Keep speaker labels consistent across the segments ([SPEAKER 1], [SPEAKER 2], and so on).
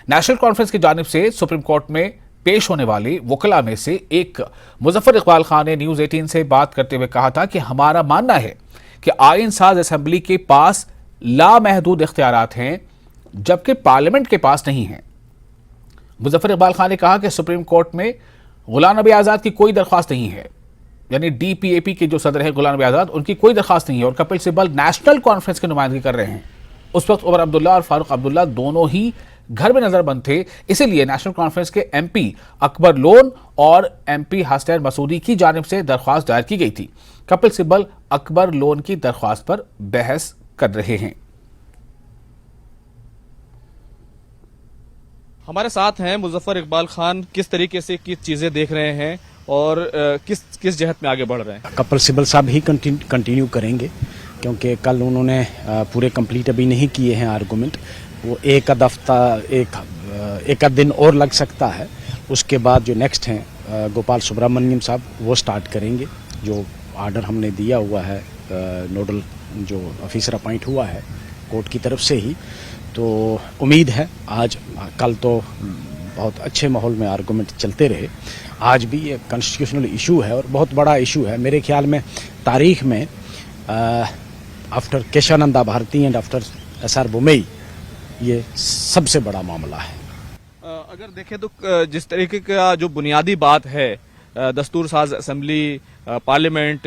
[SPEAKER 1] National conference की जानिब से सुप्रीम कोर्ट में पेश होने वाली वकला में से एक मुजफ्फर इकबाल खान ने न्यूज 18 से बात करते हुए कहा था कि हमारा मानना है कि आईन साज असेंबली के पास लामहदूद इख्तियारात हैं, जबकि पार्लियामेंट के पास नहीं है। मुजफ्फर इकबाल खान ने कहा कि सुप्रीम कोर्ट में गुलाम नबी आज़ाद की कोई दरख्वास्त नहीं है, यानी DPAP के जो सदर हैं गुलाम नबी आज़ाद, उनकी कोई दरख्वास्त नहीं है और कपिल सिब्बल नेशनल कॉन्फ्रेंस की नुमाइंदगी कर रहे हैं। उस वक्त उमर अब्दुल्ला और फारूक अब्दुल्ला दोनों ही घर में नजरबंद थे, इसीलिए नेशनल कॉन्फ्रेंस के MP अकबर लोन और MP हसनैन मसूदी की जानिब से दरख्वास्त दायर की गई थी। कपिल सिब्बल अकबर लोन की दरख्वास्त पर बहस कर रहे हैं।
[SPEAKER 2] हमारे साथ हैं मुजफ्फर इकबाल खान, किस तरीके से किस चीजें देख रहे हैं और किस जहत में आगे बढ़ रहे हैं?
[SPEAKER 3] कपिल सिब्बल साहब ही कंटिन्यू करेंगे, क्योंकि कल उन्होंने पूरे कंप्लीट अभी नहीं किए हैं आर्गूमेंट। वो एक आध दिन और लग सकता है। उसके बाद जो नेक्स्ट हैं गोपाल सुब्रमण्यम साहब, वो स्टार्ट करेंगे। जो आर्डर हमने दिया हुआ है, नोडल जो ऑफिसर अपॉइंट हुआ है कोर्ट की तरफ से ही, तो उम्मीद है आज कल तो बहुत अच्छे माहौल में आर्गूमेंट चलते रहे। आज भी ये कॉन्स्टिट्यूशनल इशू है और बहुत बड़ा इशू है। मेरे ख्याल में तारीख में after Kesavananda Bharati and after SR Bommai ये सबसे बड़ा मामला है।
[SPEAKER 2] अगर देखें तो जिस तरीके का जो बुनियादी बात है, दस्तूर साज असेंबली, पार्लियामेंट,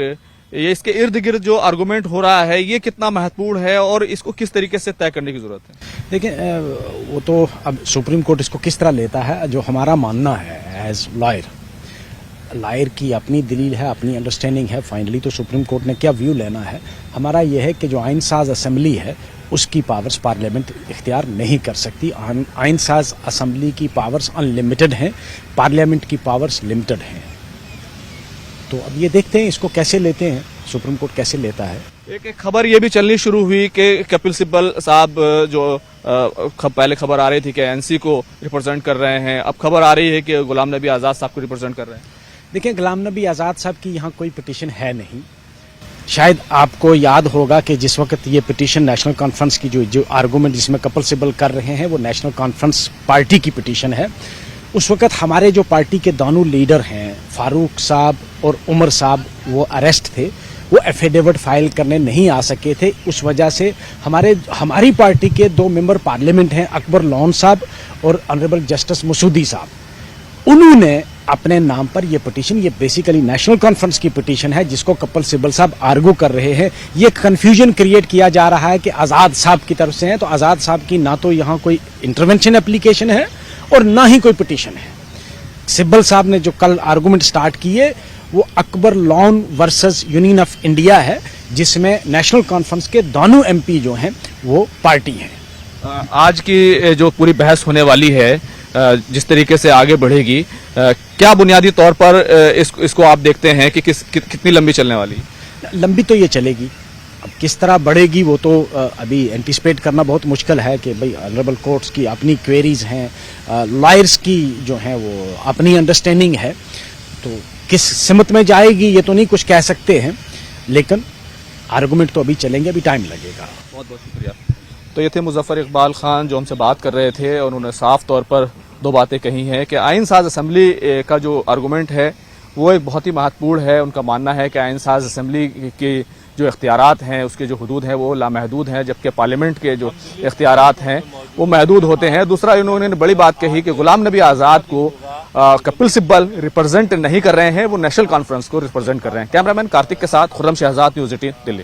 [SPEAKER 2] ये इसके इर्द गिर्द जो आर्गूमेंट हो रहा है, ये कितना महत्वपूर्ण है और इसको किस तरीके से तय करने की जरूरत है?
[SPEAKER 3] देखिए, वो तो अब सुप्रीम कोर्ट इसको किस तरह लेता है। जो हमारा मानना है एज लॉयर की अपनी दलील है, अपनी अंडरस्टैंडिंग है। फाइनली तो सुप्रीम कोर्ट ने क्या व्यू लेना है, हमारा यह है कि जो आइन साज असेंबली है उसकी पावर्स पार्लियामेंट इख्तियार नहीं कर सकती। आइन साज असेंबली की पावर्स अनलिमिटेड हैं, पार्लियामेंट की पावर्स लिमिटेड हैं। तो अब ये देखते हैं इसको कैसे लेते हैं, सुप्रीम कोर्ट कैसे लेता है।
[SPEAKER 2] एक खबर ये भी चलनी शुरू हुई कि कपिल सिब्बल साहब जो पहले खबर आ रही थी कि NC को रिप्रेजेंट कर रहे हैं, अब खबर आ रही है कि गुलाम नबी आज़ाद साहब को रिप्रेजेंट कर रहे हैं।
[SPEAKER 3] देखिए, गुलाम नबी आज़ाद साहब की यहाँ कोई पिटीशन है नहीं। शायद आपको याद होगा कि जिस वक्त ये पिटीशन नेशनल कॉन्फ्रेंस की जो आर्गूमेंट जिसमें कपिल सिब्बल कर रहे हैं वो नेशनल कॉन्फ्रेंस पार्टी की पिटीशन है। उस वक्त हमारे जो पार्टी के दोनों लीडर हैं फारूक साहब और उमर साहब, वो अरेस्ट थे, वो एफिडेविट फाइल करने नहीं आ सके थे। उस वजह से हमारी पार्टी के 2 मेंबर पार्लियामेंट हैं अकबर लोन साहब और ऑनरेबल जस्टिस मसूदी साहब, उन्होंने अपने नाम पर ये पिटीशन, ये बेसिकली नेशनल कॉन्फ्रेंस की पिटीशन है जिसको कपिल सिब्बल साहब आर्गू कर रहे हैं। ये कंफ्यूजन क्रिएट किया जा रहा है कि आज़ाद साहब की तरफ से है, तो आज़ाद साहब की ना तो यहाँ कोई इंटरवेंशन एप्लीकेशन है और ना ही कोई पिटीशन है। सिब्बल साहब ने जो कल आर्गूमेंट स्टार्ट किए वो Akbar loan versus union of India है, जिसमें नेशनल कॉन्फ्रेंस के दोनों MP जो हैं वो पार्टी हैं।
[SPEAKER 2] आज की जो पूरी बहस होने वाली है, जिस तरीके से आगे बढ़ेगी, क्या बुनियादी तौर पर इसको आप देखते हैं कि कितनी लंबी चलने वाली है?
[SPEAKER 3] लंबी तो ये चलेगी, अब किस तरह बढ़ेगी वो तो अभी एंटिसिपेट करना बहुत मुश्किल है कि भाई ऑनरेबल कोर्ट्स की अपनी क्वेरीज हैं, लॉयर्स की जो हैं वो अपनी अंडरस्टैंडिंग है, तो किस सिमत में जाएगी ये तो नहीं कुछ कह सकते हैं, लेकिन आर्गूमेंट तो अभी चलेंगे, अभी टाइम लगेगा।
[SPEAKER 2] बहुत बहुत शुक्रिया। तो ये थे मुजफ्फर इकबाल खान जो हमसे बात कर रहे थे और उन्होंने साफ तौर पर 2 बातें कही हैं कि आइन साज असेंबली का जो आर्गूमेंट है वो एक बहुत ही महत्वपूर्ण है। उनका मानना है कि आइन साज असेंबली के जो इख्तियारात हैं, उसके जो हुदूद हैं वो लामहदूद हैं, जबकि पार्लियामेंट के जो इख्तियारात हैं वो महदूद होते हैं। दूसरा, इन्होंने बड़ी बात कही कि गुलाम नबी आज़ाद को कपिल सिब्बल रिप्रेजेंट नहीं कर रहे हैं, वो नेशनल कॉन्फ्रेंस को रिप्रेजेंट कर रहे हैं। कैमरामैन कार्तिक के साथ खुर्रम शहजाद, न्यूज़ 18 दिल्ली।